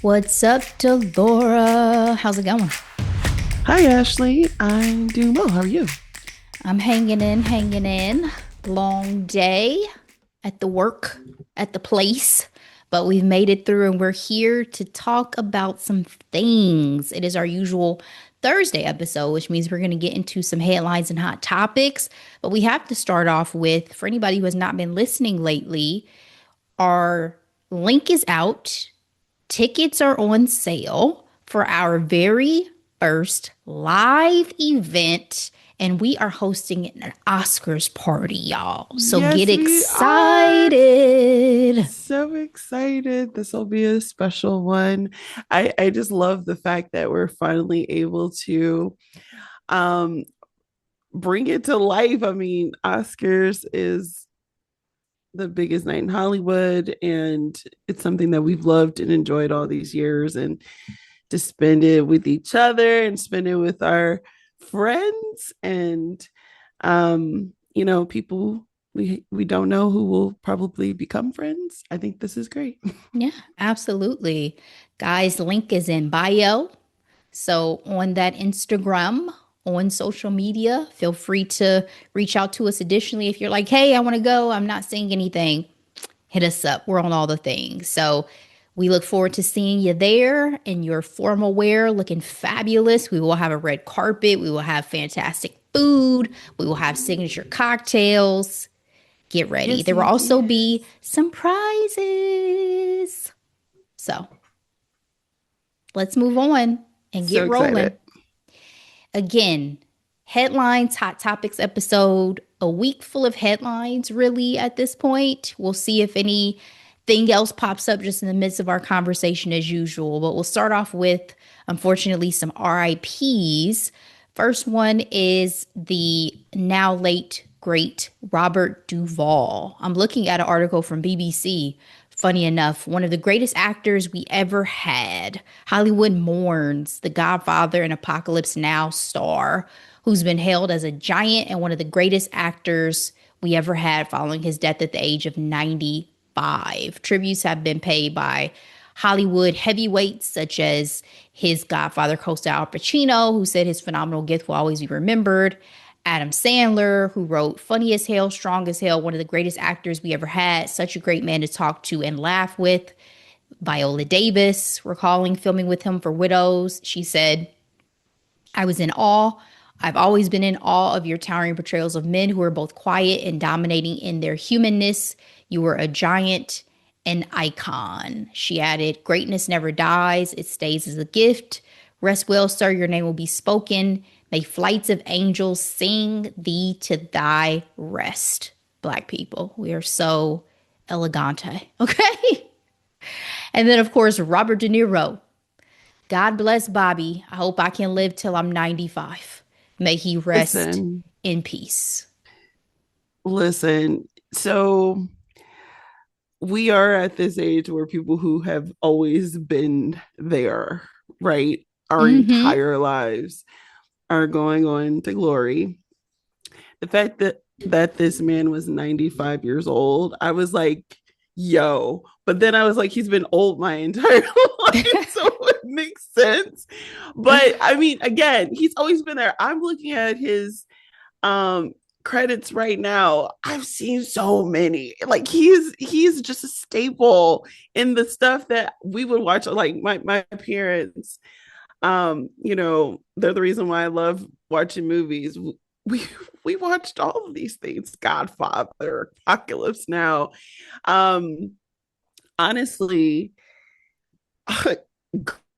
What's up, Delora? How's it going? Hi, Ashley. I'm doing well. How are you? I'm hanging in, hanging in. Long day at the work, at the place, but we've made it through and we're here to talk about some things. It is our usual Thursday episode, which means we're going to get into some headlines and hot topics. But we have to start off with, for anybody who has not been listening lately, our link is out. Tickets are on sale for our very first live event, and we are hosting an Oscars party, y'all. So get Yes, we are excited. so excited. This will be a special one. I just love the fact that we're finally able to um bring it to life. I mean, Oscars is the biggest night in Hollywood, and it's something that we've loved and enjoyed all these years. And to spend it with each other and spend it with our friends and people we don't know who will probably become friends. I think this is great. Yeah, absolutely. Guys, link is in bio. So on that Instagram, on social media, feel free to reach out to us additionally if you're like, hey, I want to go. I'm not seeing anything. Hit us up. We're on all the things. So we look forward to seeing you there in your formal wear, looking fabulous. We will have a red carpet. We will have fantastic food. We will have signature cocktails. Get ready. Yes, There will yes, also be yes. some prizes. So let's move on and So get rolling. excited. Again, headlines, hot topics episode, a week full of headlines, really, at this point. We'll see if anything else pops up just in the midst of our conversation as usual. But we'll start off with, unfortunately, some RIPs. First one is the now late, great Robert Duvall. I'm looking at an article from BBC. Funny enough, one of the greatest actors we ever had. Hollywood mourns the Godfather and Apocalypse Now star, who's been hailed as a giant and one of the greatest actors we ever had following his death at the age of 95. Tributes have been paid by Hollywood heavyweights such as his Godfather co-star Al Pacino, who said his phenomenal gift will always be remembered. Adam Sandler, who wrote Funny as Hell, Strong as Hell, one of the greatest actors we ever had, such a great man to talk to and laugh with. Viola Davis, recalling filming with him for Widows, she said, I was in awe. I've always been in awe of your towering portrayals of men who are both quiet and dominating in their humanness. You were a giant, an icon. She added, greatness never dies, it stays as a gift. Rest well, sir, your name will be spoken. May flights of angels sing thee to thy rest. Black people, we are so elegante, okay? And then, of course, Robert De Niro. God bless Bobby. I hope I can live till I'm 95. May he rest Listen, in peace. listen. So we are at this age where people who have always been there, right, our Mm-hmm. entire lives are going on to glory. The fact that this man was 95 years old, I was like, yo. But then I was like, he's been old my entire life, so it makes sense. But I mean, again, he's always been there. I'm looking at his um credits right now. I've seen so many. Like he's just a staple in the stuff that we would watch. Like my parents, they're the reason why I love watching movies. We watched all of these things. Godfather, Apocalypse Now. Um, honestly,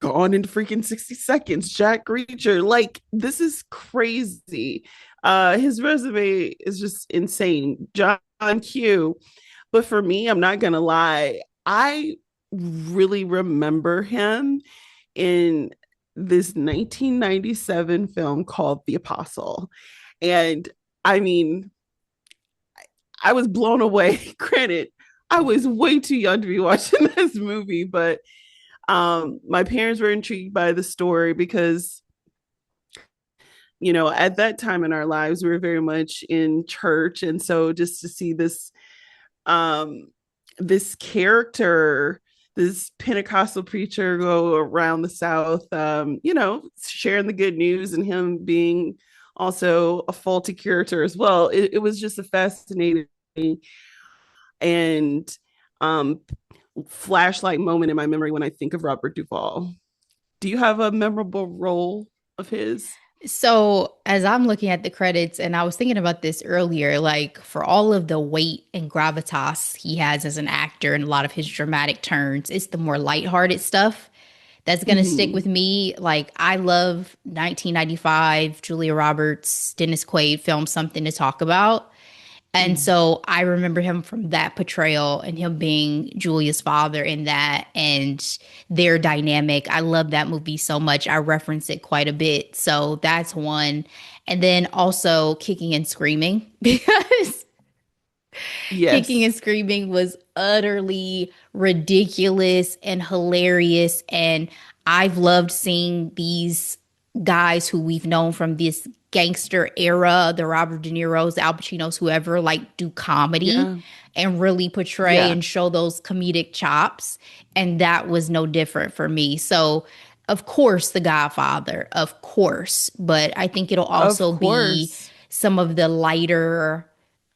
gone in freaking 60 seconds. Jack Reacher. Like, this is crazy. His resume is just insane. John Q. But for me, I'm not gonna lie, I really remember him in this 1997 film called The Apostle. And I mean, I was blown away. Granted, I was way too young to be watching this movie, but my parents were intrigued by the story because at that time in our lives we were very much in church, and so just to see um this character, this Pentecostal preacher go around the South, sharing the good news and him being also a faulty character as well. It was just a fascinating and um, flashlight moment in my memory when I think of Robert Duvall. Do you have a memorable role of his? So, as I'm looking at the credits, and I was thinking about this earlier, like for all of the weight and gravitas he has as an actor and a lot of his dramatic turns, it's the more lighthearted stuff that's going to stick Mm-hmm. with me. Like, I love 1995, Julia Roberts, Dennis Quaid film Something to Talk About. And Mm. so I remember him from that portrayal and him being Julia's father in that and their dynamic. I love that movie so much. I reference it quite a bit. So that's one. And then also Kicking and Screaming because Kicking and Yes. Screaming was utterly ridiculous and hilarious. And I've loved seeing these guys who we've known from this gangster era, the Robert De Niro's, Al Pacino's, whoever, like do comedy Yeah. and really portray Yeah. and show those comedic chops. And that was no different for me. So, of course, The Godfather, of course. But I think it'll Of also be course. some of the lighter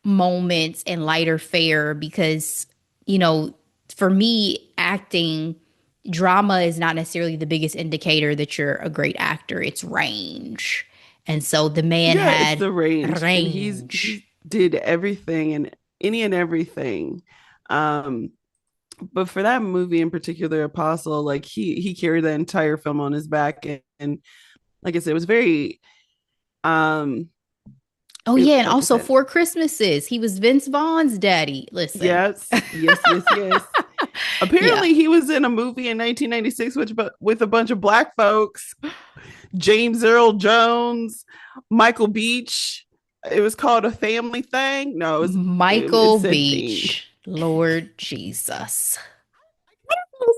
moments and lighter fare because, you know, for me, acting drama is not necessarily the biggest indicator that you're a great actor. It's range. And so the man Yeah, it's had the range. And he range. did everything and any and everything. Um, but for that movie in particular, Apostle, like he carried the entire film on his back. And like I said, it was very Oh yeah, and like I also said, Four Christmases. He was Vince Vaughn's daddy. Listen. yes, yes, yes, yes. Yeah. Apparently he was in a movie in 1996 with a bunch of black folks, James Earl Jones, Michael Beach. It was called A Family Thing. No, it Michael said thing. Beach. Lord Jesus.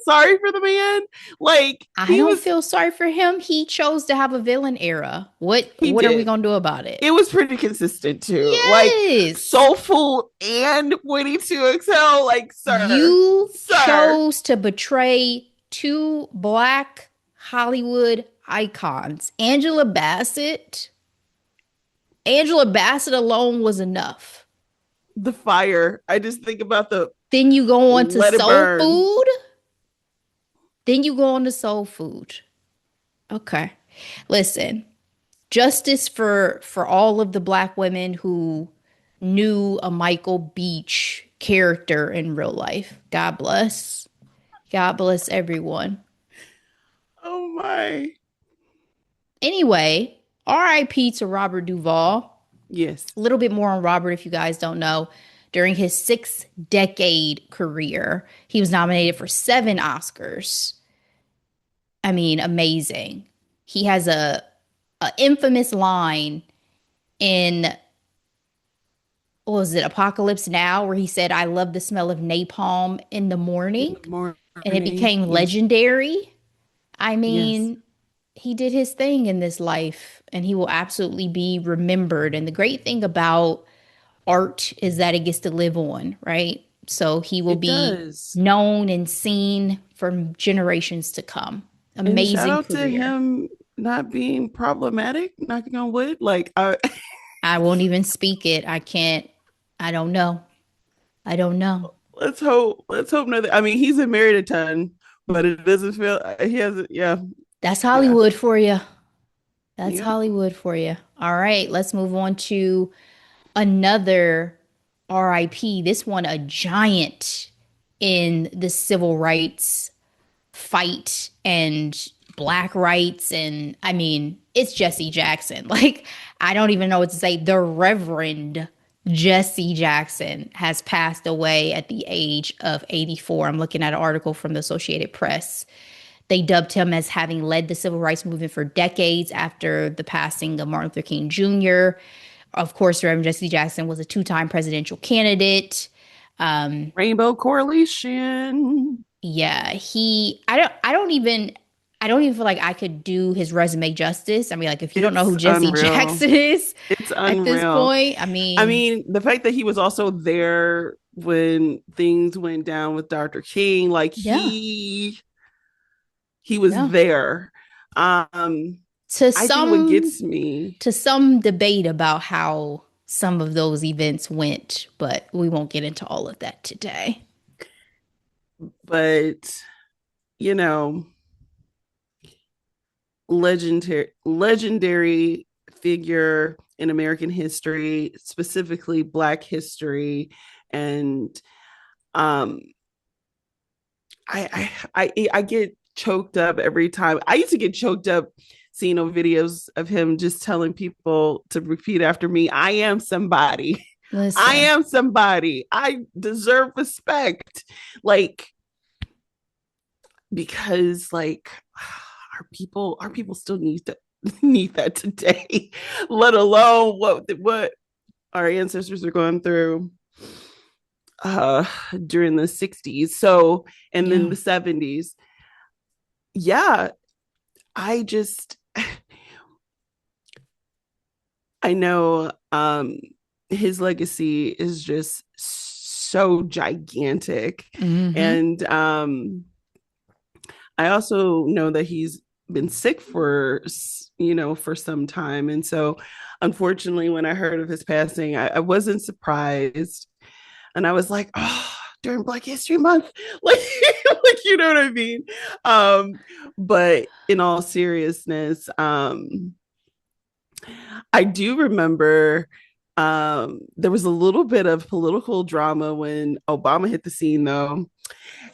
Sorry for the man. Like I he don't was feel sorry for him. He chose to have a villain era. What he what are we did. gonna do about it? It was pretty consistent too. Like Yes. soulful and witty to excel. Like, sir, You sir. chose to betray two black Hollywood icons. Angela Bassett alone was enough. The fire. I just think about the Then you go on to let it soul burn. food. Then you go on to soul food. Okay. Listen, justice for all of the black women who knew a Michael Beach character in real life. God bless. God bless everyone. Oh my. Anyway, RIP to Robert Duvall. Yes. A little bit more on Robert if you guys don't know. During his 6 decade career, he was nominated for 7 Oscars. I mean, amazing. He has a infamous line in what was it, Apocalypse Now, where he said, "I love the smell of napalm in the In morning," the and it morning. became Yes. legendary. I Yes. mean, he did his thing in this life, and he will absolutely be remembered. And the great thing about art is that it gets to live on, right? So he will It be does. known and seen for generations to come. And shout Amazing out to career. him not being problematic, knocking on wood. Like I won't even speak it. I can't. I don't know. I don't know. let's hope nothing. I mean, he's been married a ton, but it doesn't feel he hasn't, yeah. That's Yeah. Hollywood for you. That's Yep. Hollywood for you. All right, let's move on to another RIP. This one, a giant in the civil rights fight and black rights. And I mean, it's Jesse Jackson. Like, I don't even know what to say. The Reverend Jesse Jackson has passed away at the age of 84. I'm looking at an article from the Associated Press. They dubbed him as having led the civil rights movement for decades after the passing of Martin Luther King Jr. Of course, Reverend Jesse Jackson was a two-time presidential candidate. Rainbow correlation. Yeah, I don't even feel like I could do his resume justice. I mean, like if you don't know It's who Jesse unreal. Jackson is It's at this unreal. point, I I mean, mean, the fact that he was also there when things went down with Dr. King. Like Yeah. he was Yeah. there. Um, To I think what some gets me, to some debate about how some of those events went, but we won't get into all of that today. but you know, legendary figure in American history, specifically Black history, and um, I get choked up every time. I used to get choked up seeing videos of him just telling people to repeat after me. I am somebody. I Listen, am somebody. I deserve respect. Like, because like our people still need to need that today, let alone what our ancestors are going through uh during the 60s, so, and then yeah. the 70s. Yeah, I just I know his legacy is just so gigantic. Mm-hmm. And I also know that he's been sick for for some time. And so unfortunately when I heard of his passing, I wasn't surprised. And I was like, oh, during Black History Month, like, like, you know what I mean? Um, but in all seriousness, I do remember there was a little bit of political drama when Obama hit the scene, though.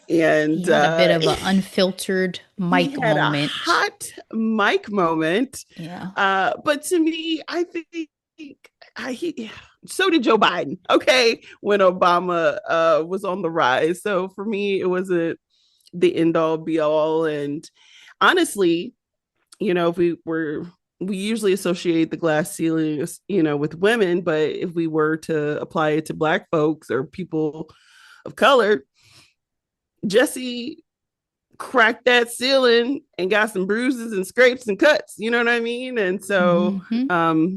He And had a bit of an unfiltered he mic had a moment. hot mic moment. Yeah. But to me, I think he so did Joe Biden. Okay, when Obama was on the rise. So for me, it wasn't the end all be all. And honestly, if we usually associate the glass ceiling, with women, but if we were to apply it to Black folks or people of color, Jesse cracked that ceiling and got some bruises and scrapes and cuts. You know what I mean? And so, Mm-hmm.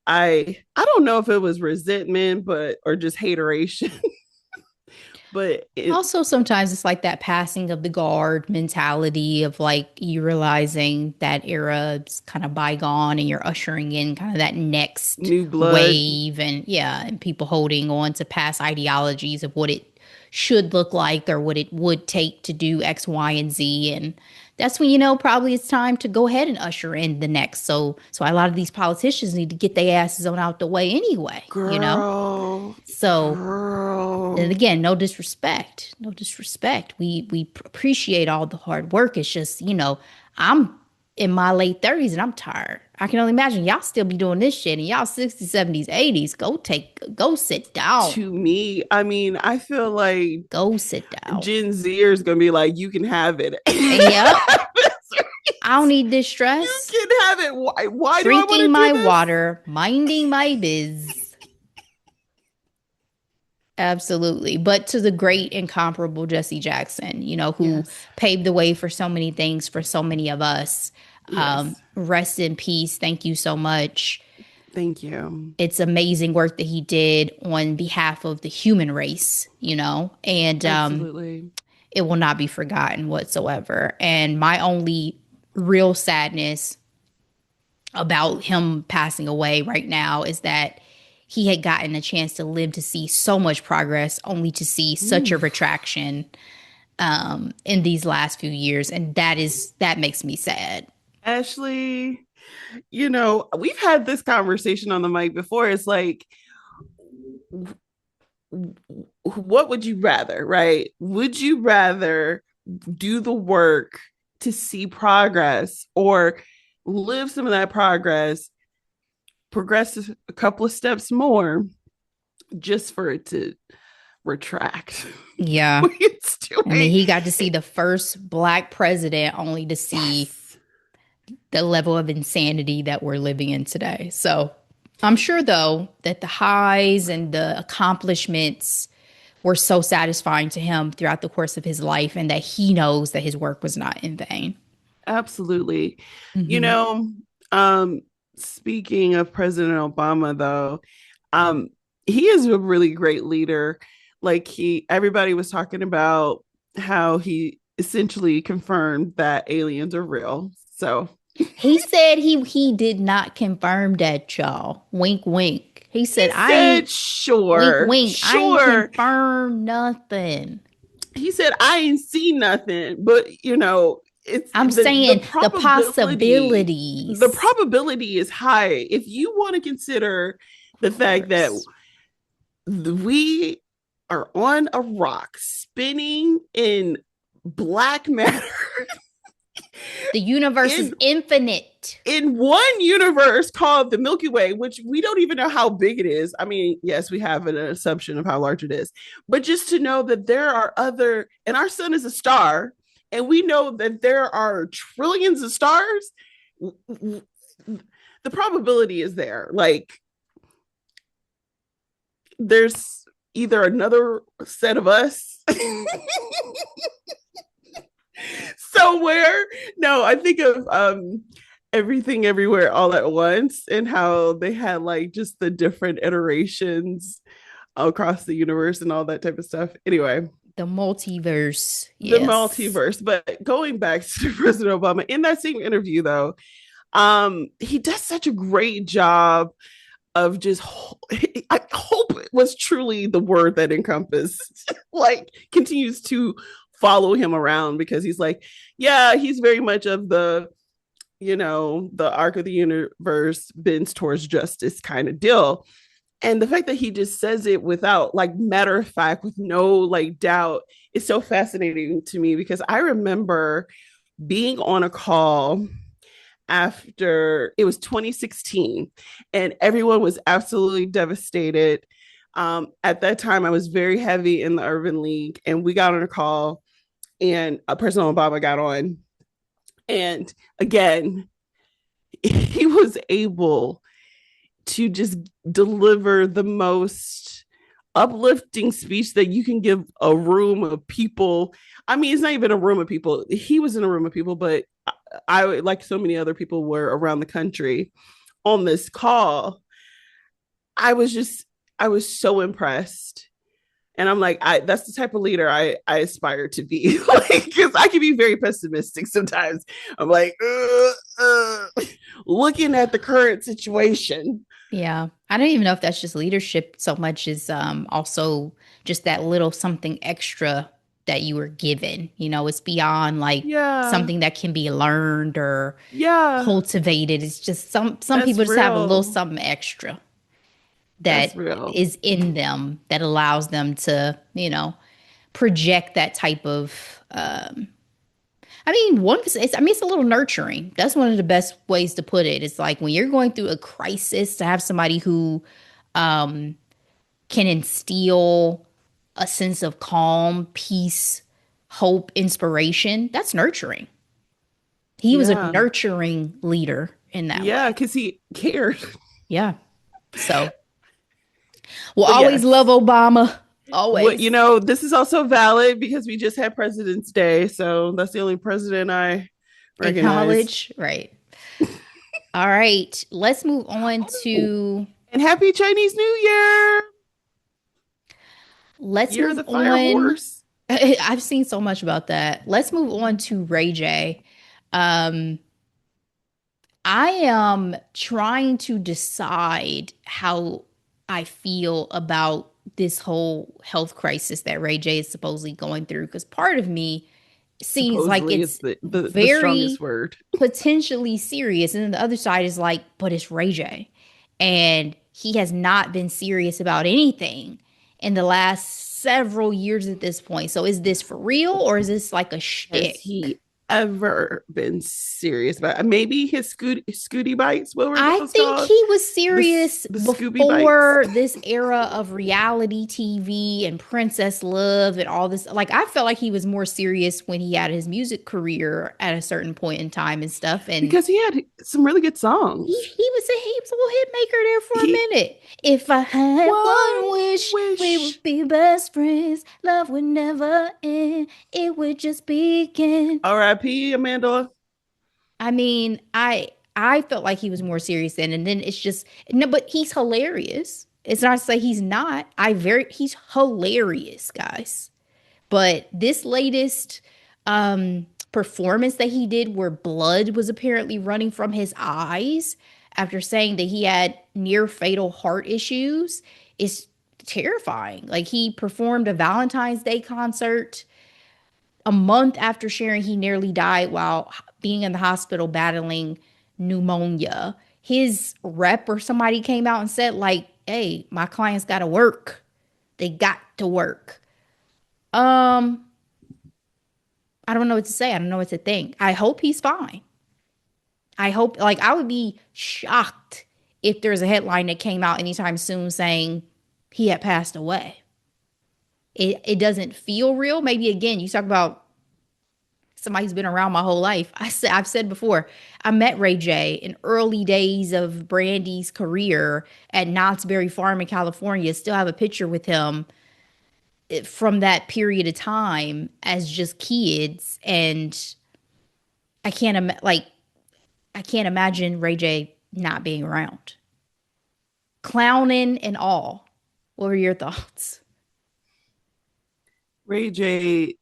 I don't know if it was resentment, but or just hateration, but Also, sometimes it's like that passing of the guard mentality of like you realizing that era is kind of bygone and you're ushering in kind of that next new blood. wave. And yeah, and people holding on to past ideologies of what it should look like or what it would take to do X, Y, and Z. And that's when, probably it's time to go ahead and usher in the next. So a lot of these politicians need to get their asses on out the way anyway. Girl, So and girl. again, no disrespect, no disrespect. We appreciate all the hard work. It's just, I'm in my late 30s and I'm tired. I can only imagine y'all still be doing this shit and y'all 60s, 70s, 80s. Go sit down. To me, I mean, I feel like Go sit down. Gen Zers is gonna be like, you can have it. Yep. I don't need this You stress. can have it. Why do I want Drinking to do my this? water, minding my biz. Absolutely. But to the great, incomparable Jesse Jackson, who Yes. paved the way for so many things for so many of us. Yes. Rest in peace. Thank you so much. Thank you. It's amazing work that he did on behalf of the human race, and Absolutely. it will not be forgotten whatsoever. And my only real sadness about him passing away right now is that he had gotten a chance to live to see so much progress, only to see such a Oof. retraction in these last few years, and that makes me sad. Ashley, we've had this conversation on the mic before. It's like, what would you rather, right? Would you rather do the work to see progress or live some of that progress a couple of steps more just for it to retract Yeah. what it's I mean, doing? he got to see the first black president only to see Yes. the level of insanity that we're living in today. So I'm sure, though, that the highs and the accomplishments were so satisfying to him throughout the course of his life and that he knows that his work was not in vain. Absolutely. You Hmm. know, um, speaking of President Obama, though, um, he is a really great leader. Like everybody was talking about how he essentially confirmed that aliens are real. So He said he did not confirm that, y'all. Wink, wink. He he said, I said, ain't, wink, sure, wink. I ain't sure. confirmed nothing. He said, I ain't seen nothing, but it's I'm the saying the probability. The possibilities. probability is high. If you want to consider the Of fact that course. we are on a rock spinning in black matter The universe is in infinite. one universe called the Milky Way, which we don't even know how big it is. I mean, yes, we have an assumption of how large it is, but just to know that there are other, and our sun is a star, and we know that there are trillions of stars, the probability is there. Like, there's either another set of us somewhere. No, I think of everything everywhere all at once and how they had like just the different iterations across the universe and all that type of stuff. Anyway, The multiverse. the Yes. multiverse. But going back to President Obama, in that same interview though, he does such a great job of just I hope it was truly the word that encompassed like continues to follow him around because he's like, yeah, he's very much of the the arc of the universe bends towards justice kind of deal. And the fact that he just says it without like matter of fact, with no like doubt, is so fascinating to me because I remember being on a call after it was 2016 and everyone was absolutely devastated. At that time, I was very heavy in the Urban League and we got on a call and President Obama got on. And again, he was able to just deliver the most uplifting speech that you can give a room of people. I mean, it's not even a room of people. He was in a room of people, but I like so many other people were around the country on this call. I was just, I was so impressed. And I'm like, that's the type of leader I aspire to be. Like, because I can be very pessimistic sometimes. I'm like, looking at the current situation. Yeah. I don't even know if that's just leadership so much as also just that little something extra that you were given. You know, it's beyond like Yeah, something that can be learned or yeah, cultivated. It's just some that's people just have a little real. something extra That's that real. is in them that allows them to, you know, project that type of I mean, it's a little nurturing. That's one of the best ways to put it. It's like when you're going through a crisis to have somebody who can instill a sense of calm, peace, hope, inspiration. That's nurturing. He was a Yeah, nurturing leader in that yeah, way. because he cared. Yeah. So we'll But always love yes, Obama. what Always this is also valid because we just had President's Day, so that's the only president I recognize. acknowledge. Right. All right. Let's move on Oh, to and happy Chinese New Year! let's Year of move the fire on. horse. I've seen so much about that. Let's move on to Ray J. Um, I am trying to decide how I feel about this whole health crisis that Ray J is supposedly going through because part of me seems like Supposedly, it's it's the strongest very word. potentially serious. And then the other side is like, but it's Ray J. And he has not been serious about anything in the last several years at this point. So is this for real or is this like a Has shtick? he ever been serious about it? Maybe his Scooty bites? What were I those think called? he was serious The Scooby bites? before this era of reality TV and Princess Love and all this. Like, I felt like he was more serious when he had his music career at a certain point in time and stuff. And Because he had some really good he songs. he was a little hit maker there for a He minute. If I had one one wish, we wish. would be best friends. Love would never end. It would just begin. R.I.P. Amanda. I mean, I felt like he was more serious then, and then it's just no, but he's hilarious. It's not to say he's not. He's hilarious, guys. But this latest performance that he did, where blood was apparently running from his eyes after saying that he had near fatal heart issues, is terrifying. Like, he performed a Valentine's Day concert a month after sharing he nearly died while being in the hospital battling pneumonia. His rep or somebody came out and said, like, hey, my clients got to work. They got to work. Um, I don't know what to say. I don't know what to think. I hope he's fine. I hope, like, I would be shocked if there's a headline that came out anytime soon saying he had passed away. It doesn't feel real. Maybe again, you talk about somebody who's been around my whole life. I've said before, I met Ray J in early days of Brandy's career at Knott's Berry Farm in California. Still have a picture with him from that period of time as just kids, and I can't like I can't imagine Ray J not being around, clowning and all. What were your thoughts? Ray J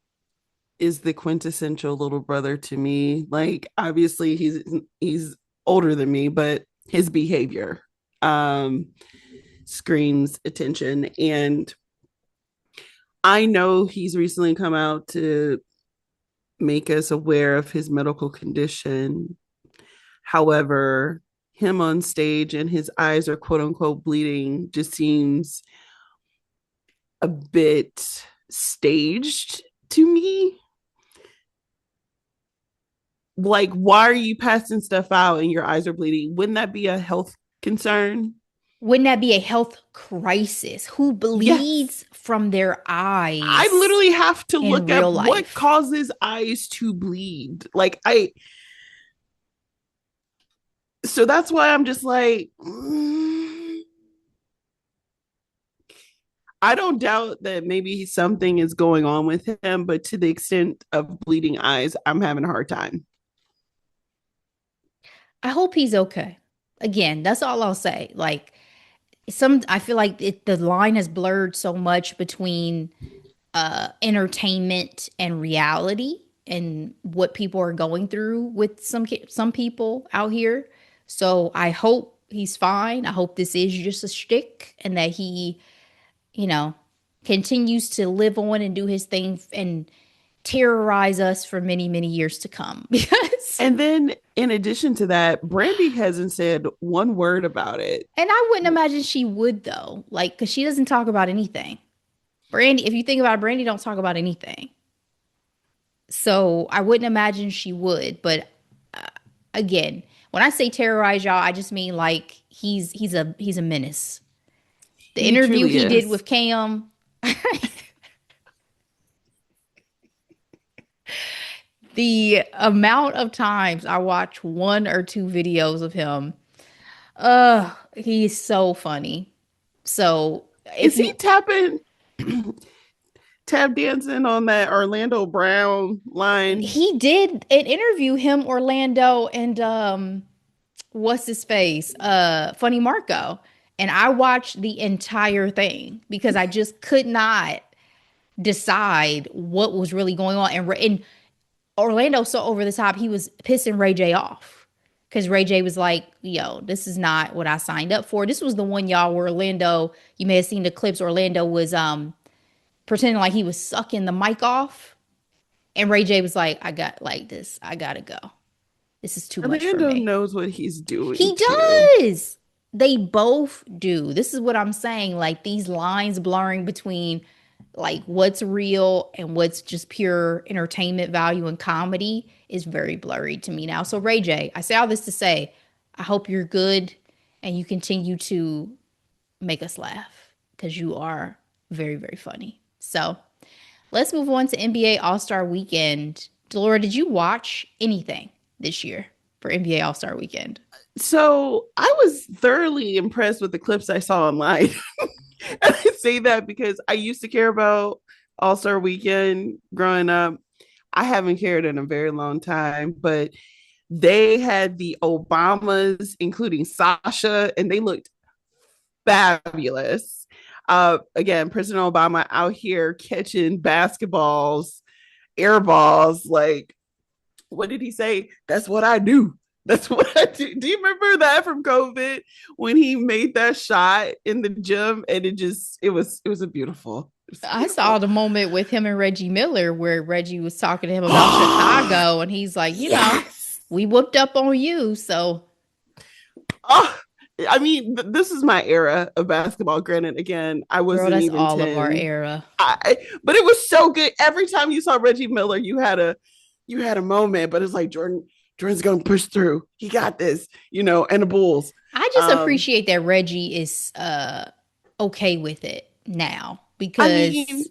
is the quintessential little brother to me. Like, obviously he's older than me, but his behavior um screams attention. And I know he's recently come out to make us aware of his medical condition. However, him on stage and his eyes are quote unquote bleeding just seems a bit staged to me. Like, why are you passing stuff out and your eyes are bleeding? Wouldn't that be a health concern? Wouldn't that be a health crisis? Who Yes. bleeds from their I eyes literally have to in look real up what life? causes eyes to bleed. So that's why I'm just like, I don't doubt that maybe something is going on with him, but to the extent of bleeding eyes, I'm having a hard time. I hope he's okay. Again, that's all I'll say. Like, I feel like the line has blurred so much between entertainment and reality and what people are going through with some people out here. So I hope he's fine. I hope this is just a shtick and that he, you know, continues to live on and do his thing and terrorize us for many, many years to come. Because, And then in addition to that, Brandy hasn't said one word about it. and I wouldn't imagine she would though, like, because she doesn't talk about anything. Brandy, if you think about it, Brandy don't talk about anything. So I wouldn't imagine she would. But again, when I say terrorize y'all, I just mean like he's a menace. The He interview truly he did is. with Cam, the amount of times I watch one or two videos of him, he's so funny. So if Is he you tap dancing on that Orlando Brown line? he did an interview, him, Orlando, and what's his face? Funny Marco. And I watched the entire thing because I just could not decide what was really going on. And Orlando so over the top, he was pissing Ray J off. Because Ray J was like, yo, this is not what I signed up for. This was the one, y'all, where Orlando, you may have seen the clips, Orlando was pretending like he was sucking the mic off. And Ray J was like, I got like this. I gotta go. This is too much for Orlando me. knows what he's doing He too. does. They both do. This is what I'm saying. Like, these lines blurring between like what's real and what's just pure entertainment value and comedy is very blurry to me now. So Ray J, I say all this to say, I hope you're good and you continue to make us laugh because you are very, very funny. So let's move on to NBA All-Star Weekend. Delora, did you watch anything this year for NBA All-Star Weekend? So I was thoroughly impressed with the clips I saw online. I say that because I used to care about All Star Weekend growing up. I haven't cared in a very long time, but they had the Obamas, including Sasha, and they looked fabulous. Again, President Obama out here catching basketballs, air balls. Like, what did he say? That's what I do. That's what I do. Do you remember that from COVID when he made that shot in the gym and it was I saw beautiful. the moment with him and Reggie Miller where Reggie was talking to him about Chicago, and he's like, Yes. we whooped up on you. So, Oh, I mean, this is my era of basketball. Granted, again, I girl, wasn't that's even all of our 10. era. But it was so good. Every time you saw Reggie Miller, you had a moment, but it's like Jordan's gonna push through. He got this, and the Bulls. I just Um, appreciate that Reggie is okay with it now I mean, because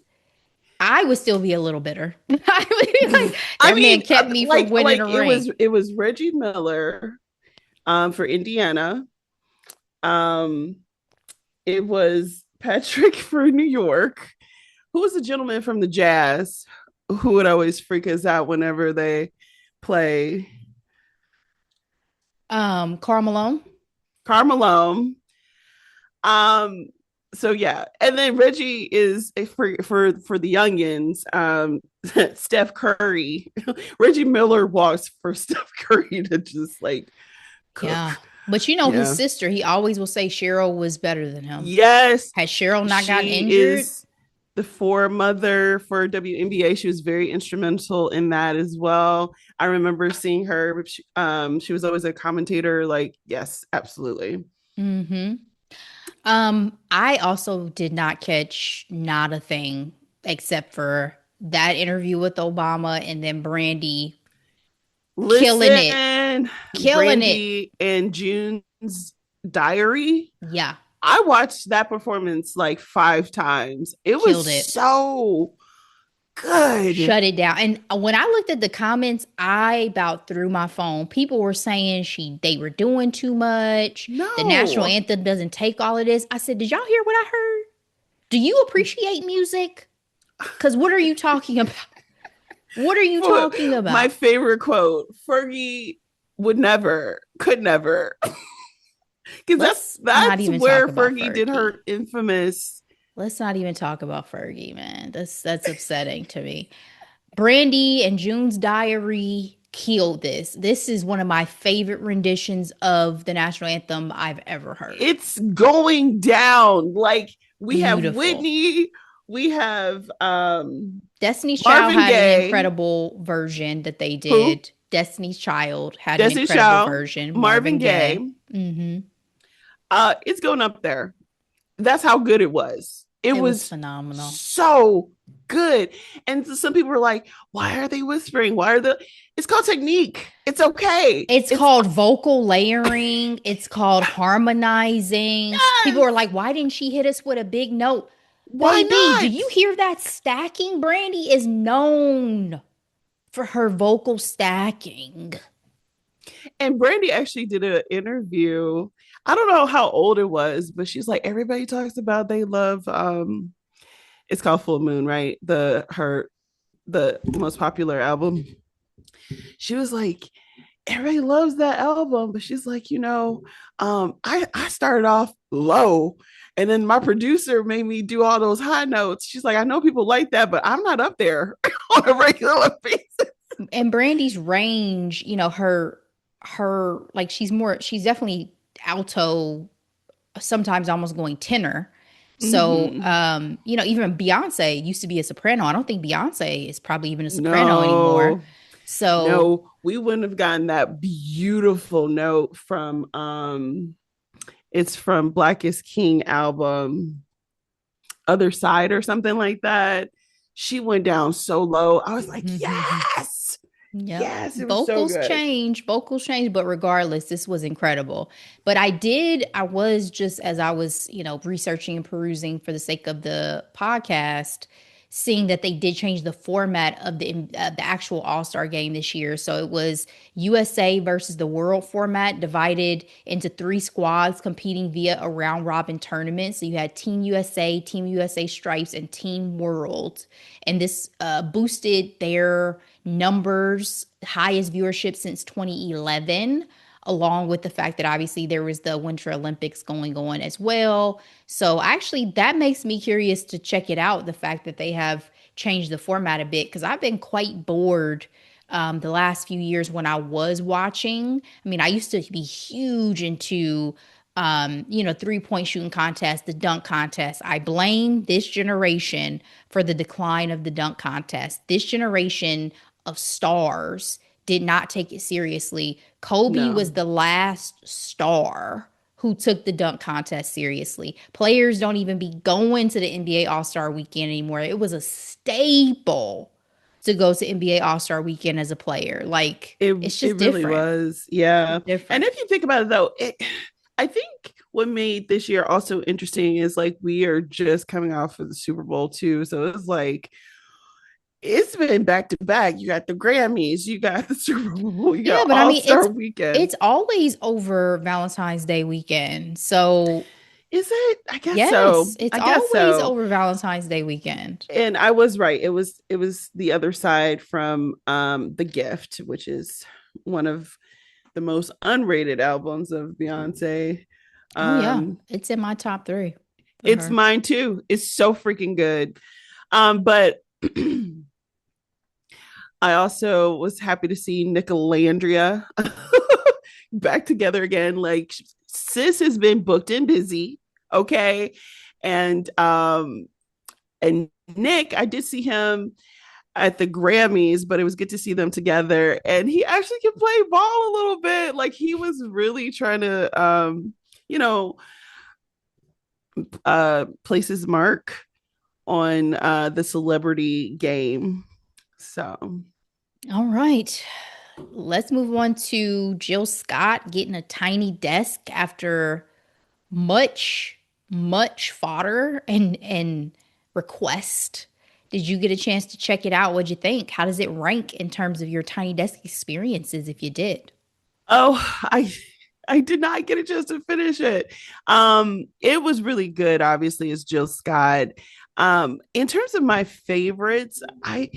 I would still be a little bitter. I would be like, I that man mean, kept me from winning like a it ring. was Reggie Miller, for Indiana. Um, it was Patrick for New York. Who was the gentleman from the Jazz who would always freak us out whenever they play? Karl Malone. Carmelo. Um, so yeah, and then Reggie is for the youngins. Steph Curry. Reggie Miller walks for Steph Curry to just like Yeah. cook. But his Yeah. sister, he always will say Cheryl was better than him. Yes, Had Cheryl not gotten she injured? is the foremother for WNBA. She was very instrumental in that as well. I remember seeing her. She was always a commentator. Like, yes, absolutely. Mm-hmm. I also did not catch not a thing except for that interview with Obama and then Brandy killing it. Listen, Killing it. Brandy and June's Diary. Yeah, I watched that performance like 5 times. It was killed it. so good. Shut it down. And when I looked at the comments, I about threw my phone. People were saying they were doing too much. The national No. anthem doesn't take all of this. I said, "Did y'all hear what I heard? Do you appreciate music? Cuz what are you talking about? What are you talking My about?" favorite quote, Fergie could never. Because that's Let's not that's even talk where about Fergie did Fergie. her infamous. Let's not even talk about Fergie, man. That's upsetting to me. Brandy and June's Diary killed this. This is one of my favorite renditions of the national anthem I've ever heard. It's going down. Like, we have Beautiful. Whitney, we have Destiny's Child Marvin had an Gaye, incredible version that they who did. Destiny's Child had an Destiny incredible Child, version. Marvin Marvin Gaye. Gaye. Hmm. It's going up there. That's how good it was. It It was was phenomenal. so good. And some people were like, why are they whispering? It's called technique. It's okay. It's It's called vocal layering. It's called harmonizing. People yes. are like, why didn't she hit us with a big note? Why Baby, do not? you hear that stacking? Brandy is known for her vocal stacking. And Brandy actually did an interview. I don't know how old it was, but she's like, everybody talks about they love it's called Full Moon, right? The most popular album. She was like, everybody loves that album, but she's like, I started off low, and then my producer made me do all those high notes. She's like, I know people like that, but I'm not up there on a regular basis. And Brandy's range, her like she's definitely alto, sometimes almost going tenor. So, Mm-hmm. even Beyonce used to be a soprano. I don't think Beyonce is probably even a soprano anymore. No, So, no, we wouldn't have gotten that beautiful note from it's from Black is King album, Other Side or something like that. She went down so low. I was like, yes, yep. yes, it was so good. Vocals change, but regardless, this was incredible. But I was just as I was, researching and perusing for the sake of the podcast, seeing that they did change the format of the actual All-Star game this year. So it was USA versus the World format, divided into three squads competing via a round robin tournament. So you had Team USA Stripes, and Team World, and this boosted their numbers, highest viewership since 2011. along with the fact that obviously there was the Winter Olympics going on as well. So actually, that makes me curious to check it out. The fact that they have changed the format a bit because I've been quite bored the last few years when I was watching. I mean, I used to be huge into 3-point shooting contest, the dunk contest. I blame this generation for the decline of the dunk contest. This generation of stars did not take it seriously. Kobe No, was the last star who took the dunk contest seriously. Players don't even be going to the NBA All-Star weekend anymore. It was a staple to go to NBA All-Star weekend as a player. Like it it's it just really different. was. Yeah. It's And different. if you think about it though, I think what made this year also interesting is like we are just coming off of the Super Bowl too. So it's like it's been back to back. You got the Grammys, you got the Super Bowl, you Yeah, got but I All mean Star Weekend. it's always over Valentine's Day weekend. So, Is it? I guess so. yes, it's I guess always so. over Valentine's Day weekend. And I was right. It was the other side from The Gift, which is one of the most unrated albums of Beyonce. Oh yeah, Um it's in my top 3 for it's her. mine too. It's so freaking good. But I also was happy to see Nicolandria back together again. Like sis has been booked and busy, okay? And Nick, I did see him at the Grammys, but it was good to see them together. And he actually can play ball a little bit. Like he was really trying to you know, place his mark on the celebrity game. So All right. Let's move on to Jill Scott getting a tiny desk after much, much fodder and request. Did you get a chance to check it out? What'd you think? How does it rank in terms of your tiny desk experiences if you did? oh, I did not get a chance to finish it. It was really good, obviously, as Jill Scott. In terms of my favorites, I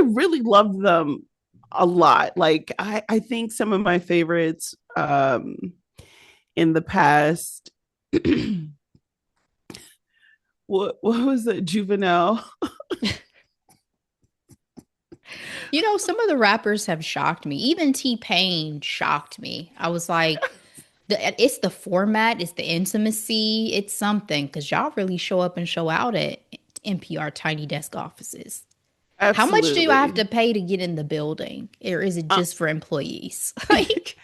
really loved them a lot. Like I think some of my favorites in the past what was it? Juvenile. Some of the rappers have shocked me. Even T-Pain shocked me. I was like, it's the format, it's the intimacy, it's something because y'all really show up and show out at NPR Tiny Desk offices. How much do I have Absolutely. to pay to get in the building? Or is it Uh, just for employees? Like,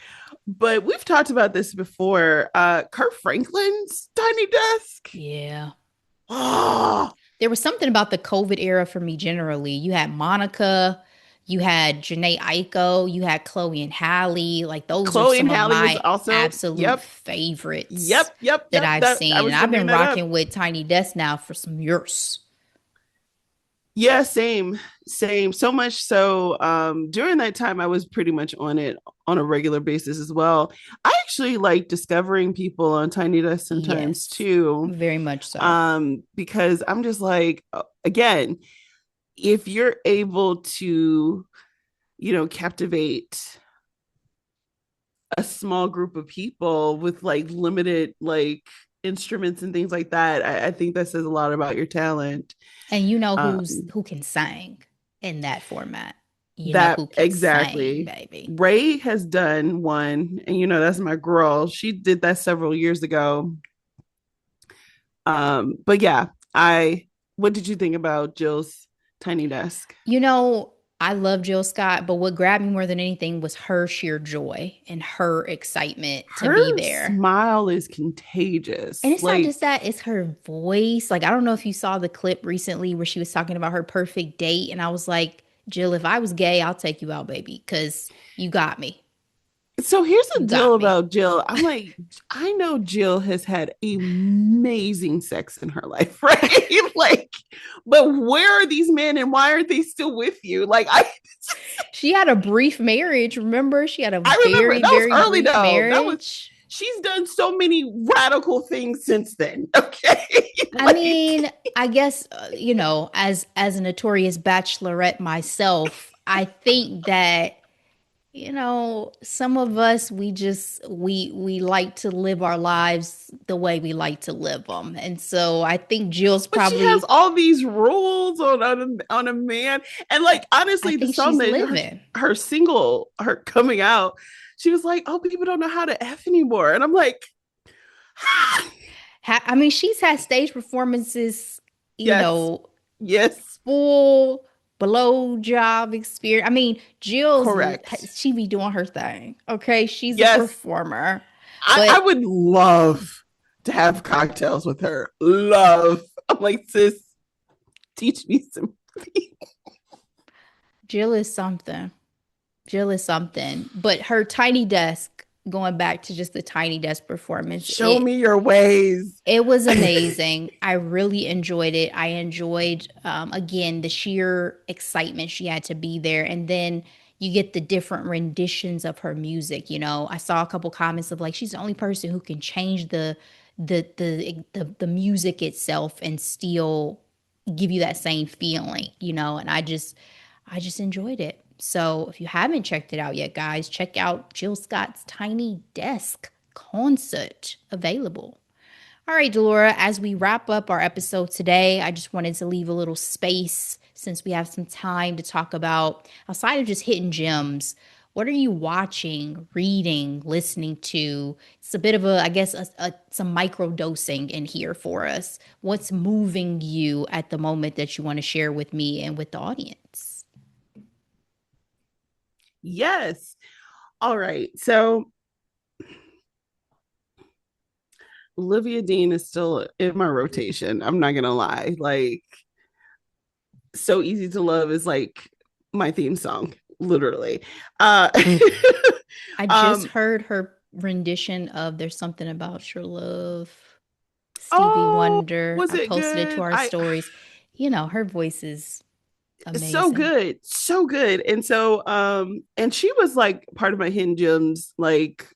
but we've talked about this before. Kurt Franklin's tiny desk. yeah. Oh, There was something about the COVID era for me generally. You had Monica, you had Janae Aiko, you had Chloe and Halle. Like, those are Chloe some and of Halle was my also. absolute Yep. favorites Yep. Yep. that Yep. I've That I seen. And was I've gonna bring been that up. rocking with Tiny Desk now for some years. Yeah, same, same. So much so, during that time, I was pretty much on it on a regular basis as well. I actually like discovering people on Tiny Desk sometimes Yes, too, very much so. because I'm just like, again, if you're able to, captivate a small group of people with like limited like instruments and things like that, I think that says a lot about your talent. And you know Um, who can sing in that format. You know That who can sing, exactly. baby. Ray has done one, and that's my girl. She did that several years ago. But yeah, I what did you think about Jill's tiny desk? You know, I love Jill Scott, but what grabbed me more than anything was her sheer joy and her excitement to be Her there. smile is And contagious. it's not just Like, that, it's her voice. Like, I don't know if you saw the clip recently where she was talking about her perfect date. And I was like, Jill, if I was gay, I'll take you out, baby, because you got me. so here's the You deal got me. about Jill. I'm like, I know Jill has had amazing sex in her life, right? Like, but where are these men and why aren't they still with you? Like, She had a brief marriage. Remember, she had a I remember very, that was very early brief though. That was marriage. she's done so many radical things since then. Okay. I Like, mean, I guess as a notorious bachelorette myself, I think that Some of us we like to live our lives the way we like to live them. And so I think Jill's But she has probably all these rules on a man. And like I honestly, the think song she's that living. her single, her coming out, she was like, "Oh, people don't know how to F anymore." And I'm like, I mean, she's had stage performances, you yes, know, yes, full blow job experience. I mean, correct. she be doing her thing. Okay, she's a Yes, performer, I but would love to have cocktails with her. Love. I'm like, sis, teach me some. Jill is something. Jill is something. But her Tiny Desk, going back to just the Tiny Desk performance, Show it me your ways. it was amazing. I really enjoyed it. I enjoyed, again, the sheer excitement she had to be there. And then you get the different renditions of her music. I saw a couple comments of like, she's the only person who can change the music itself and still give you that same feeling. And I just enjoyed it. So if you haven't checked it out yet, guys, check out Jill Scott's Tiny Desk concert available. All right, Delora, as we wrap up our episode today, I just wanted to leave a little space since we have some time to talk about, outside of just hitting gems, what are you watching, reading, listening to? It's a bit of a, I guess, some micro dosing in here for us. What's moving you at the moment that you want to share with me and with the audience? Yes. All right. So Olivia Dean is still in my rotation. I'm not gonna lie. Like, so easy to love is like my theme song, literally. Uh I just um heard her rendition of There's Something About Your Love, Stevie oh, Wonder. was I it posted it to good? our I stories. Her voice is so amazing. good, so good. And so and she was like part of my hidden gems like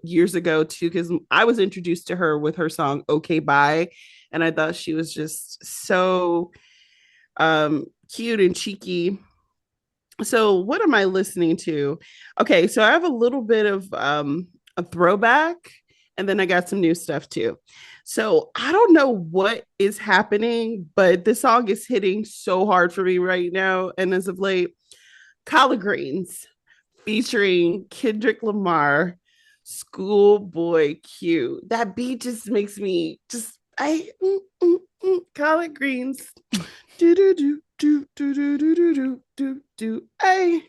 years ago too, because I was introduced to her with her song Okay Bye, and I thought she was just so cute and cheeky. So what am I listening to? Okay, so I have a little bit of a throwback, and then I got some new stuff too. So I don't know what is happening, but this song is hitting so hard for me right now. And as of late, Collard Greens featuring Kendrick Lamar, Schoolboy Q. That beat just makes me just Collard Greens. Do do do do do do do do do do. I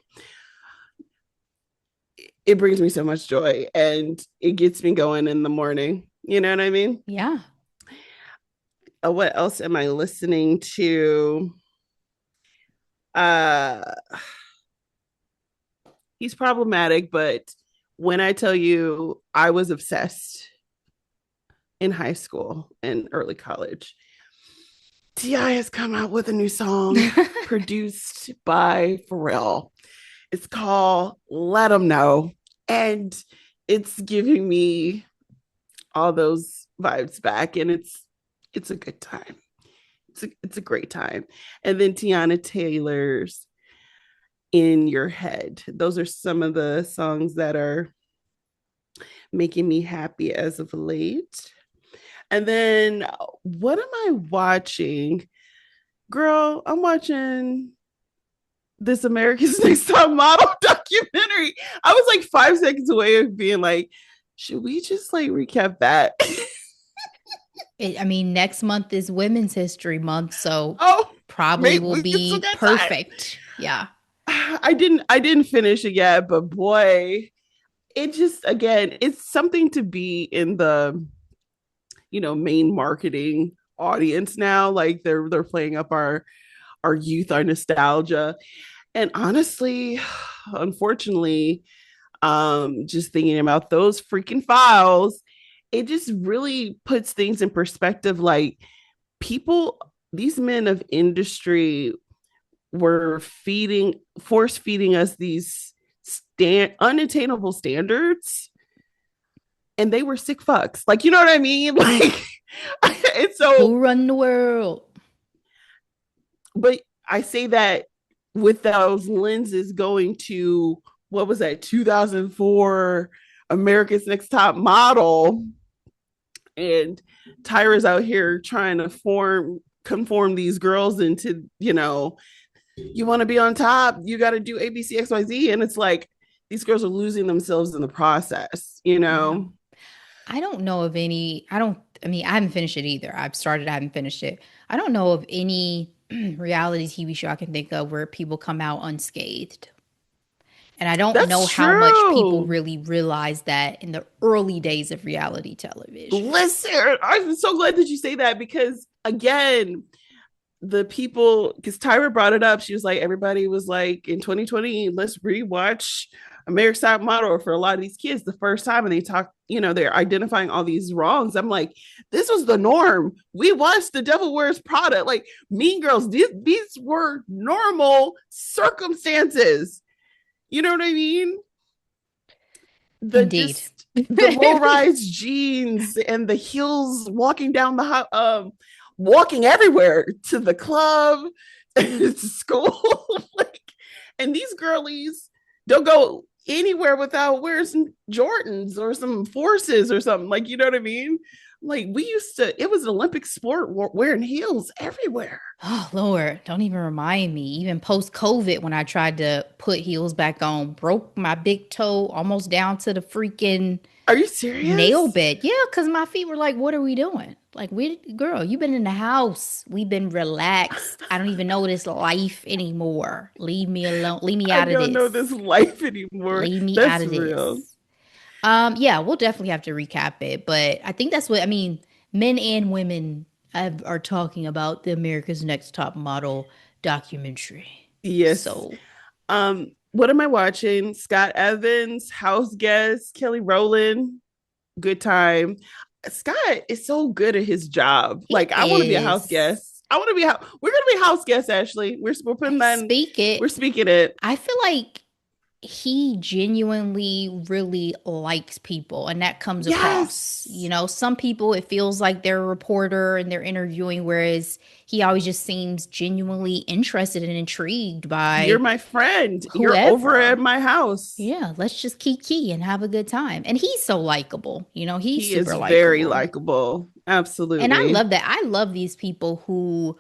It brings me so much joy and it gets me going in the morning. You know what I mean? Yeah. What else am I listening to? Uh he's problematic, but when I tell you I was obsessed in high school and early college, T.I. has come out with a new song produced by Pharrell. It's called Let 'em Know. And it's giving me all those vibes back. And it's a good time. It's a great time. And then Tiana Taylor's In Your Head. Those are some of the songs that are making me happy as of late. And then what am I watching? Girl, I'm watching this America's Next Top Model documentary. I was like 5 seconds away of being like, should we just like recap that? I mean, next month is Women's History Month, so Oh, probably maybe will we still be got time. perfect. Yeah. I didn't finish it yet, but boy, it just again, it's something to be in the main marketing audience now. Like they're playing up our youth, our nostalgia. And honestly, unfortunately, just thinking about those freaking files, it just really puts things in perspective. Like people, these men of industry were force feeding us these unattainable standards, and they were sick fucks. Like, you know what I mean? Like, it's so, Who run the world? but I say that with those lenses going to what was that, 2004 America's Next Top Model, and Tyra's out here trying to conform these girls into, you want to be on top, you got to do ABCXYZ, and it's like these girls are losing themselves in the process, Yeah. I don't know of any, I mean, I haven't finished it either. I've started, I haven't finished it. I don't know of any reality TV show I can think of where people come out unscathed. And I don't know That's how much people true. really realize that in the early days of reality television. Listen, I'm so glad that you say that, because again, the people, because Tyra brought it up, she was like, everybody was like, in 2020, let's rewatch American Top Model for a lot of these kids the first time, and they talk, they're identifying all these wrongs. I'm like, this was the norm. We watched The Devil Wears Prada, like Mean Girls. These were normal circumstances. You know what I mean? The Indeed. just the low rise jeans and the heels, walking down walking everywhere, to the club, to school. Like, and these girlies don't go anywhere without wearing some Jordans or some Forces or something. Like, you know what I mean? Like, we used to, it was an Olympic sport wearing heels everywhere. Oh, Lord, don't even remind me. Even post COVID, when I tried to put heels back on, broke my big toe almost down to the freaking Are you nail serious? bed. Yeah, because my feet were like, what are we doing? Like, girl, you've been in the house. We've been relaxed. I don't even know this life anymore. Leave me alone. Leave me I out of don't know this this. life anymore. Leave me out That's of real. this. Yeah, we'll definitely have to recap it, but I think that's what I mean. Men and women are talking about the America's Next Top Model documentary. Yes. So What am I watching? Scott Evans, House Guest, Kelly Rowland, Good Time. Scott is so good at his job. he Like, I want to be a house is. guest. I want to be we're gonna be house guests, Ashley. We're putting that in, Speak we're it. speaking it. I feel like he genuinely really likes people and that comes across. You Yes. know, some people it feels like they're a reporter and they're interviewing, whereas he always just seems genuinely interested and intrigued You're by my friend. You're over at whoever. my house. Yeah, let's just kiki and have a good time. And he's so likable. You know, he's He is super very likable. likable. And I Absolutely. love that. I love these people who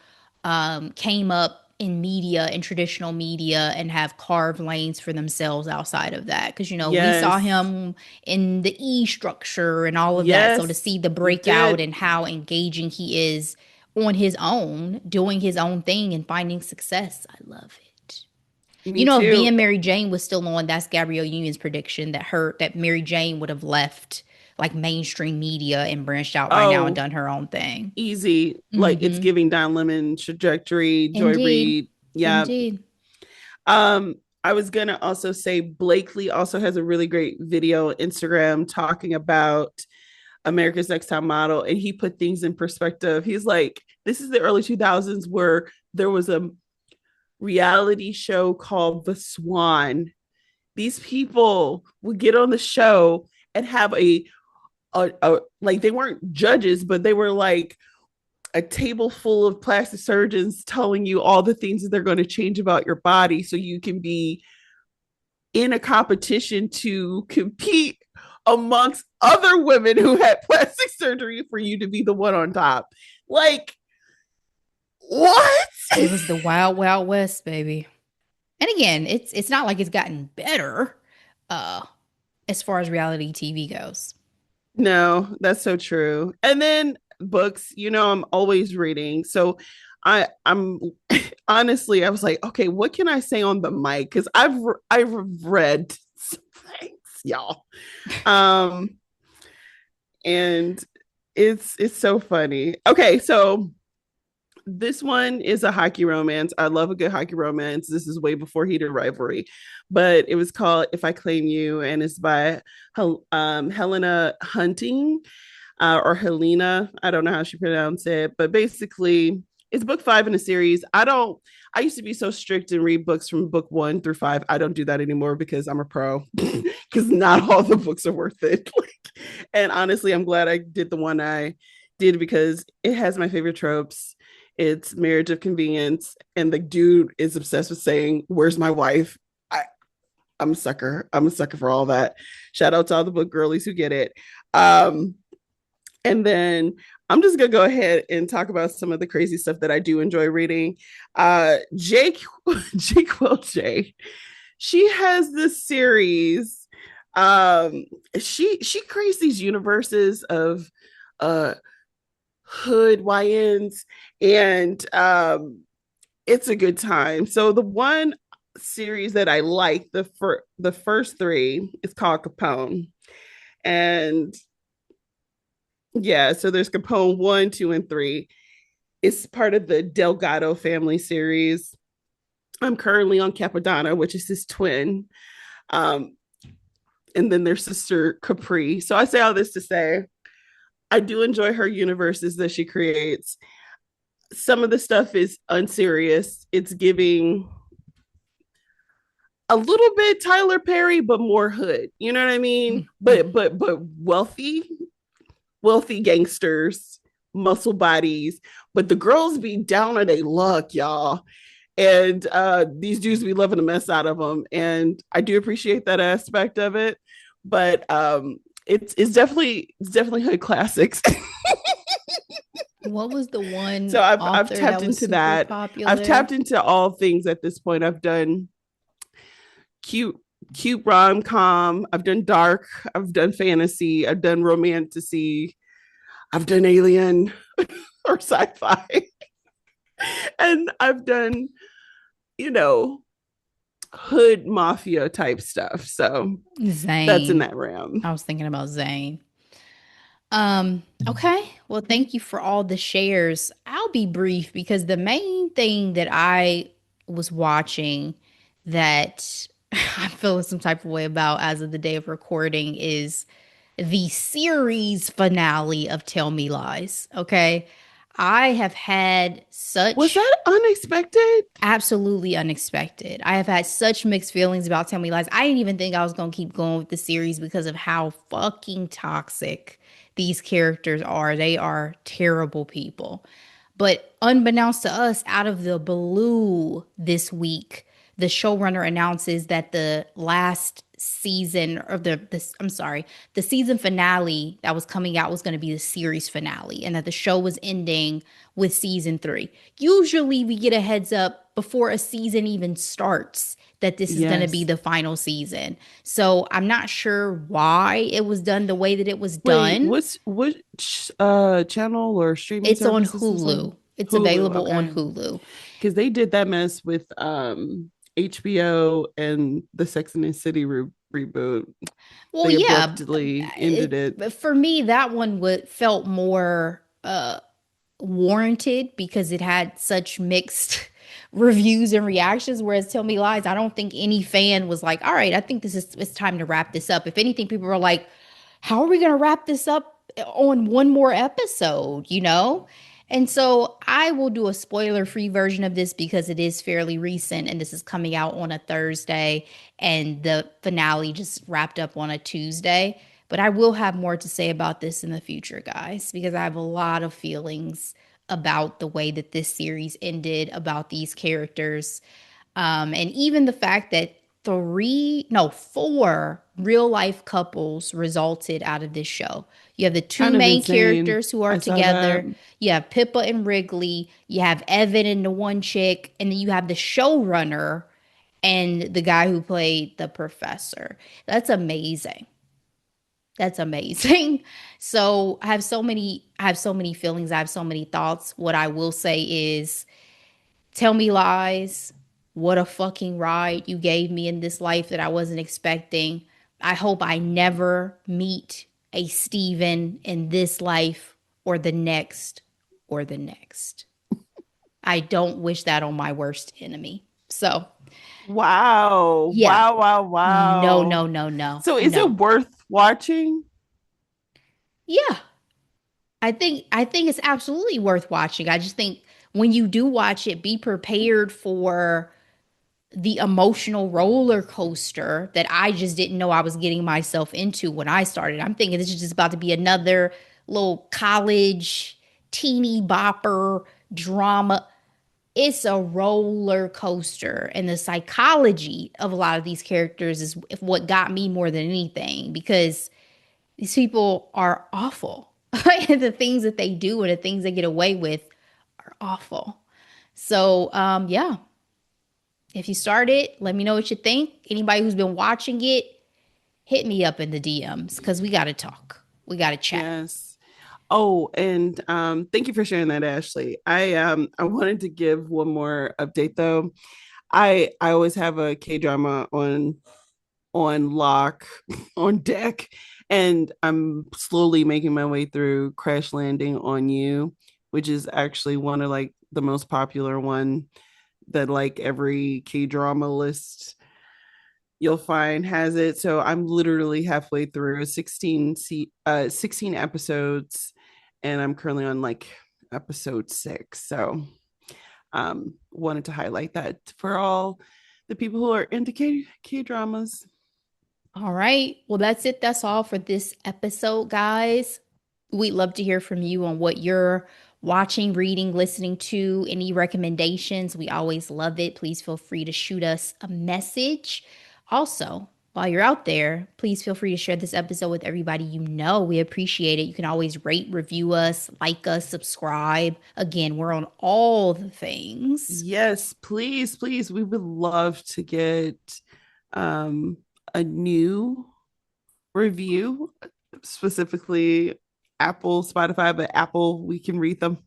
came up in media and traditional media and have carved lanes for themselves outside of that. Because, you know, we saw Yes. him in the E structure and all of that. So to Yes, see the we breakout did. and how engaging he is on his own, doing his own thing and finding success, I love it. You Me know, if too. being Mary Jane was still on, that's Gabrielle Union's prediction that Mary Jane would have left like mainstream media and branched out by now and Oh, done her own thing. easy. Like, it's Mm-hmm. giving Don Lemon trajectory, Joy Indeed. Reid. Yeah. Indeed. Um, I was gonna also say Blakely also has a really great video on Instagram talking about America's Next Top Model, and he put things in perspective. He's like, this is the early 2000s where there was a reality show called The Swan. These people would get on the show and have like, they weren't judges, but they were like a table full of plastic surgeons telling you all the things that they're going to change about your body so you can be in a competition to compete amongst other women who had plastic surgery for you to be the one on top. Like, what? It was the wild, wild west, baby. And again, it's not like it's gotten better uh as far as reality TV goes. No, that's so true. And then books, I'm always reading. So I'm honestly, I was like, okay, what can I say on the mic? Because I've read some things, y'all. Um, and it's so funny. Okay, so this one is a hockey romance. I love a good hockey romance. This is way before Heated Rivalry, but it was called If I Claim You, and it's by Helena Hunting, or Helena. I don't know how she pronounced it, but basically, it's book 5 in the series. I used to be so strict and read books from book 1 through 5. I don't do that anymore because I'm a pro. Because not all the books are worth it. And honestly, I'm glad I did the one I did, because it has my favorite tropes. It's marriage of convenience, and the dude is obsessed with saying, "Where's my wife?" I, I'm a sucker. I'm a sucker for all that. Shout out to all the book girlies who get it. Um, and then I'm just gonna go ahead and talk about some of the crazy stuff that I do enjoy reading. Jake Jake Will J. She has this series. Um, she creates these universes of uh hood YNs, and it's a good time. So the one series that I like, the first three, is called Capone. And yeah, so there's Capone 1, 2, and 3. It's part of the Delgado family series. I'm currently on Capadonna, which is his twin. Um, and then their sister Capri. So I say all this to say I do enjoy her universes that she creates. Some of the stuff is unserious. It's giving a little bit Tyler Perry, but more hood. You know what I mean? But wealthy gangsters, muscle bodies. But the girls be down on their luck, y'all. And these dudes be loving the mess out of them. And I do appreciate that aspect of it. But it's definitely hood classics. What was the one So I've author tapped that was into super that. I've popular? tapped into all things at this point. I've done cute rom-com, I've done dark, I've done fantasy, I've done romantasy, I've done alien or sci-fi, and I've done, you know, hood mafia type stuff. So that's in Zane. that realm. I was thinking about Zane. Okay. Well, thank you for all the shares. I'll be brief because the main thing that I was watching that I'm feeling some type of way about as of the day of recording is the series finale of Tell Me Lies. Okay. I have had Was such that unexpected? absolutely unexpected. I have had such mixed feelings about Tell Me Lies. I didn't even think I was going to keep going with the series because of how fucking toxic these characters are. They are terrible people. But unbeknownst to us, out of the blue this week, the showrunner announces that the last season or the season finale that was coming out was going to be the series finale and that the show was ending with season 3. Usually we get a heads up before a season even starts that this is going to be Yes. the final season. So I'm not sure why it was done the way that it was Wait, done. which channel or streaming It's on service is this on? Hulu. It's Hulu. available on Okay. Hulu. Because they did that mess with HBO and the Sex and the City reboot. Well, They yeah, abruptly ended it. for me that one would felt more warranted because it had such mixed reviews and reactions. Whereas Tell Me Lies, I don't think any fan was like, "All right, I think this is it's time to wrap this up." If anything, people were like, "How are we going to wrap this up on one more episode?" You know. And so I will do a spoiler free version of this because it is fairly recent and this is coming out on a Thursday and the finale just wrapped up on a Tuesday. But I will have more to say about this in the future, guys, because I have a lot of feelings about the way that this series ended, about these characters. And even the fact that four real life couples resulted out of this show. You have the two Kind of main insane. characters who are I saw that. together. You have Pippa and Wrigley. You have Evan and the one chick. And then you have the showrunner and the guy who played the professor. That's amazing. That's amazing. So I have so many feelings. I have so many thoughts. What I will say is Tell Me Lies. What a fucking ride you gave me in this life that I wasn't expecting. I hope I never meet a Steven in this life or the next or the next. I don't wish that on my worst enemy. So, Wow. yeah. Wow. Wow. No, Wow. no, no, no, So is it no. worth watching? Yeah. I think it's absolutely worth watching. I just think when you do watch it, be prepared for the emotional roller coaster that I just didn't know I was getting myself into when I started. I'm thinking this is just about to be another little college teeny bopper drama. it's a roller coaster. And the psychology of a lot of these characters is what got me more than anything because these people are awful. And the things that they do and the things they get away with are awful. So, yeah, if you start it, let me know what you think. Anybody who's been watching it, hit me up in the DMs because we got to talk. We got to chat. Yes. Oh, and thank you for sharing that, Ashley. I wanted to give one more update though. I always have a K drama on lock on deck, and I'm slowly making my way through Crash Landing on You, which is actually one of like the most popular one that like every K drama list you'll find has it. So I'm literally halfway through 16 episodes, and I'm currently on like episode 6. So wanted to highlight that for all the people who are into K dramas. All right. Well, that's it. That's all for this episode, guys. We'd love to hear from you on what you're watching, reading, listening to, any recommendations. We always love it. Please feel free to shoot us a message. Also, while you're out there, please feel free to share this episode with everybody you know. We appreciate it. You can always rate, review us, subscribe. Again, we're on all the things. Yes, please, please. We would love to get um, a new review, specifically Apple, Spotify, but Apple, we can read them.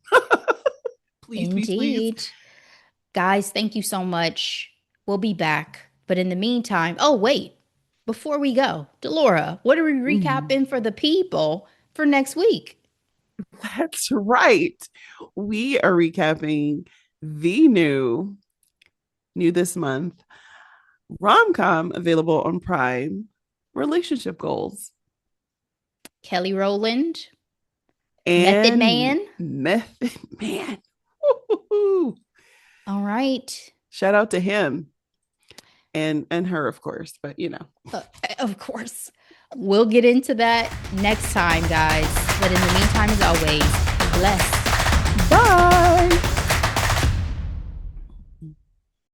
Please, please, please. Indeed. Guys, thank you so much. We'll be back. But in the meantime, oh, wait, before we go, Delora, what are we Mm, recapping for the people for next week? that's right. We are recapping the new this month, Romcom, available on Prime, Relationship Goals, Kelly Rowland, Method and Man. Method Man. Woo-hoo-hoo. All right. Shout out to him and her, of course, but you know. Uh, of course. We'll get into that next time, guys. But in the meantime, as always, bless. Bye.